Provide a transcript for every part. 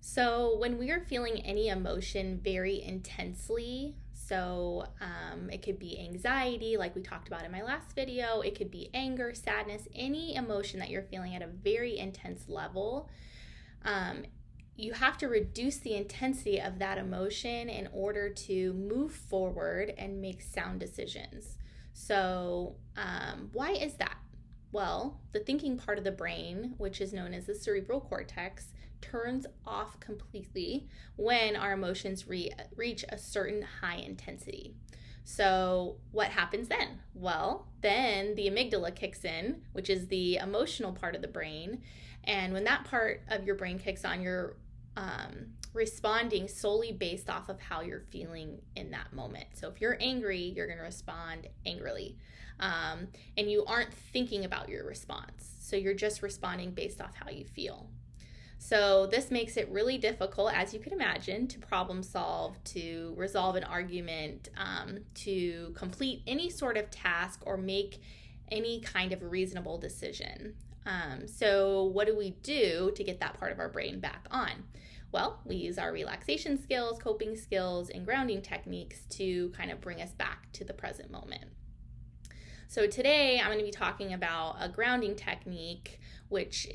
So, when we are feeling any emotion very intensely, it could be anxiety, like we talked about in my last video, it could be anger, sadness, any emotion that you're feeling at a very intense level, um, you have to reduce the intensity of that emotion in order to move forward and make sound decisions. Why is that? Well, the thinking part of the brain, which is known as the cerebral cortex, turns off completely when our emotions reach a certain high intensity. So, what happens then? Well, then the amygdala kicks in, which is the emotional part of the brain. And when that part of your brain kicks on, you're responding solely based off of how you're feeling in that moment. So, if you're angry, you're going to respond angrily. And you aren't thinking about your response. So, you're just responding based off how you feel. So this makes it really difficult, as you can imagine, to problem solve, to resolve an argument, to complete any sort of task or make any kind of reasonable decision. So what do we do to get that part of our brain back on? Well, we use our relaxation skills, coping skills, and grounding techniques to kind of bring us back to the present moment. So today I'm going to be talking about a grounding technique, which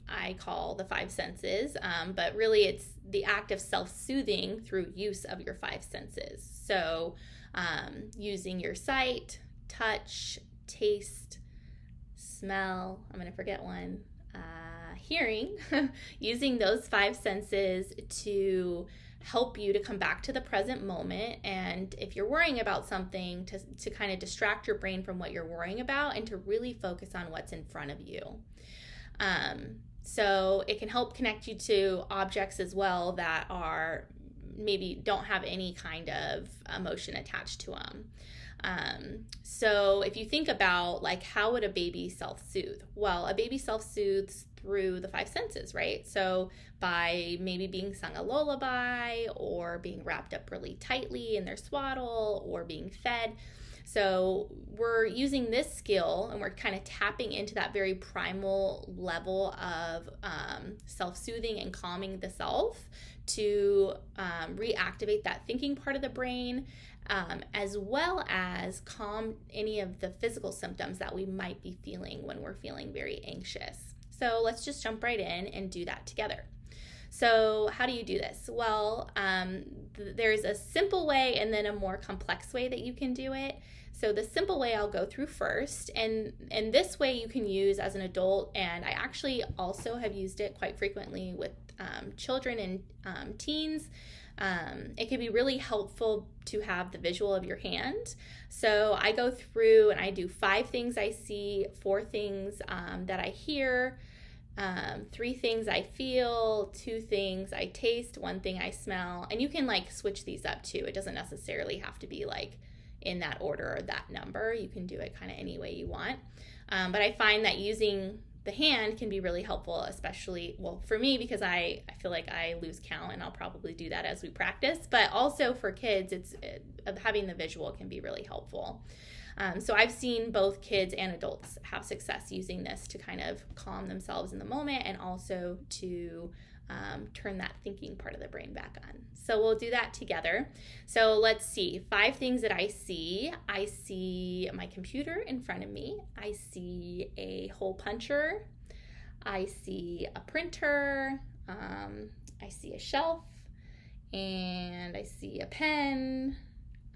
I call the five senses, but really it's the act of self-soothing through use of your five senses. So using your sight, touch, taste, smell, I'm going to forget one, hearing, using those five senses to help you to come back to the present moment. And if you're worrying about something, to kind of distract your brain from what you're worrying about and to really focus on what's in front of you. So it can help connect you to objects as well that are maybe don't have any kind of emotion attached to them. So if you think about, like, how would a baby self-soothe? Well, a baby self-soothes through the five senses, right? So by maybe being sung a lullaby, or being wrapped up really tightly in their swaddle, or being fed. So we're using this skill and we're kind of tapping into that very primal level of self-soothing and calming the self to reactivate that thinking part of the brain, as well as calm any of the physical symptoms that we might be feeling when we're feeling very anxious. So let's just jump right in and do that together. So how do you do this? Well, there's a simple way and then a more complex way that you can do it. So the simple way I'll go through first, and this way you can use as an adult, and I actually also have used it quite frequently with children and teens. It can be really helpful to have the visual of your hand. So I go through and I do 5 things I see, 4 things that I hear, 3 things I feel, 2 things I taste, 1 thing I smell. And you can like switch these up too. It doesn't necessarily have to be like in that order or that number. You can do it kind of any way you want. But I find that using the hand can be really helpful, especially, well, for me, because I feel like I lose count, and I'll probably do that as we practice. But also for kids, having the visual can be really helpful. So I've seen both kids and adults have success using this to kind of calm themselves in the moment, and also to turn that thinking part of the brain back on. So we'll do that together. So let's see, 5 things that I see. I see my computer in front of me. I see a hole puncher. I see a printer. I see a shelf. And I see a pen.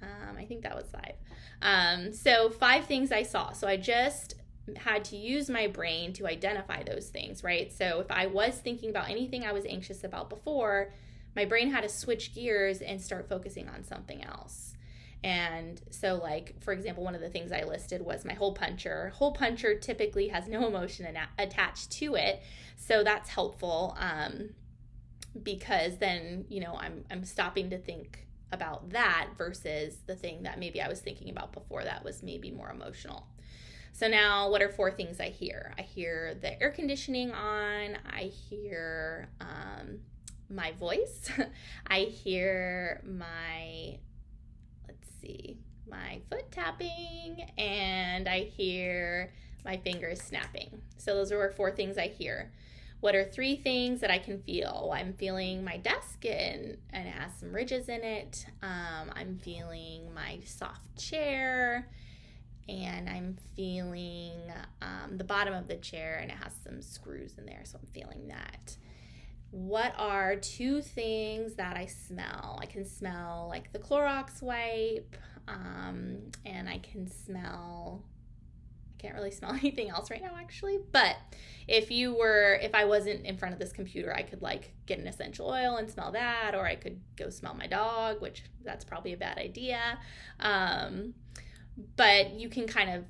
I think that was 5. So 5 things I saw. So I just had to use my brain to identify those things, right? So if I was thinking about anything I was anxious about before, my brain had to switch gears and start focusing on something else. And so, like, for example, one of the things I listed was my hole puncher. Hole puncher typically has no emotion attached to it, so that's helpful, because then, you know, I'm stopping to think about that versus the thing that maybe I was thinking about before that was maybe more emotional. So now, what are 4 things I hear? I hear the air conditioning on. I hear my voice. I hear my foot tapping, and I hear my fingers snapping. So those are 4 things I hear. What are 3 things that I can feel? I'm feeling my desk and it has some ridges in it. I'm feeling my soft chair, and I'm feeling the bottom of the chair, and it has some screws in there, so I'm feeling that. What are 2 things that I smell? I can smell like the Clorox wipe, and I can smell, I can't really smell anything else right now actually, but if I wasn't in front of this computer, I could like get an essential oil and smell that, or I could go smell my dog, which that's probably a bad idea. But you can kind of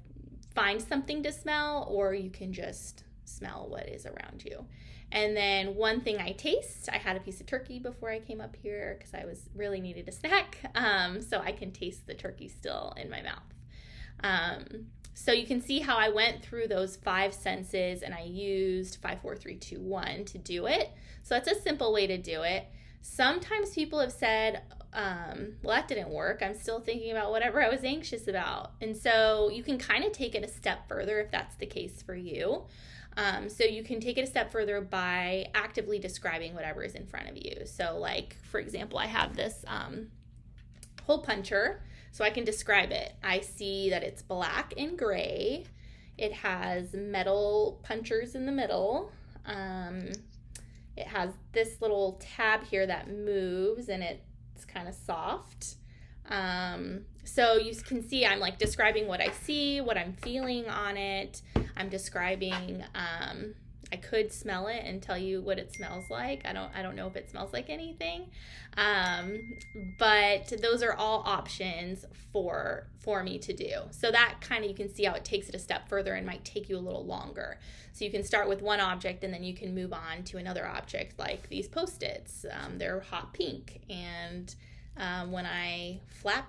find something to smell, or you can just smell what is around you. And then one thing I taste, I had a piece of turkey before I came up here because I really needed a snack. So I can taste the turkey still in my mouth. So you can see how I went through those 5 senses and I used 5, 4, 3, 2, 1 to do it. So that's a simple way to do it. Sometimes people have said, well, that didn't work. I'm still thinking about whatever I was anxious about. And so you can kind of take it a step further if that's the case for you. So you can take it a step further by actively describing whatever is in front of you. So like, for example, I have this hole puncher, so I can describe it. I see that it's black and gray. It has metal punchers in the middle. It has this little tab here that moves, and it's kind of soft. So you can see I'm like describing what I see, what I'm feeling on it. I'm describing, I could smell it and tell you what it smells like. I don't know if it smells like anything. But those are all options for me to do. So that kind of, you can see how it takes it a step further and might take you a little longer. So you can start with one object and then you can move on to another object, like these Post-its. They're hot pink, and when I flap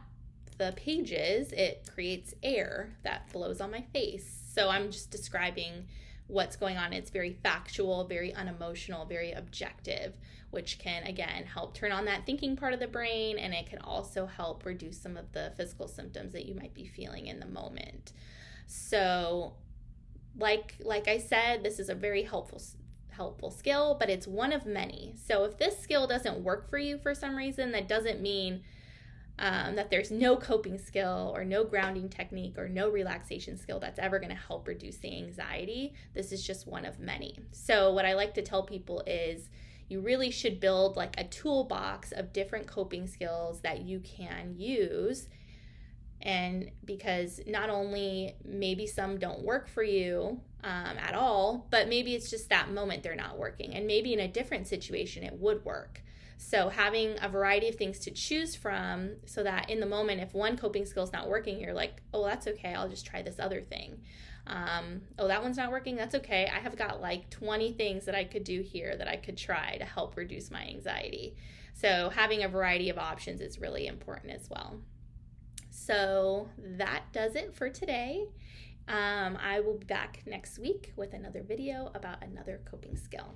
the pages, it creates air that blows on my face. So I'm just describing what's going on. It's very factual, very unemotional, very objective, which can, again, help turn on that thinking part of the brain, and it can also help reduce some of the physical symptoms that you might be feeling in the moment. So like I said, this is a very helpful skill, but it's one of many. So if this skill doesn't work for you for some reason, that doesn't mean that there's no coping skill or no grounding technique or no relaxation skill that's ever going to help reduce the anxiety. This is just one of many. So what I like to tell people is you really should build like a toolbox of different coping skills that you can use. And because not only maybe some don't work for you at all, but maybe it's just that moment they're not working. And maybe in a different situation it would work. So having a variety of things to choose from, so that in the moment, if one coping skill is not working, you're like, oh, that's okay, I'll just try this other thing. Oh, that one's not working, that's okay. I have got like 20 things that I could do here that I could try to help reduce my anxiety. So having a variety of options is really important as well. So that does it for today. I will be back next week with another video about another coping skill.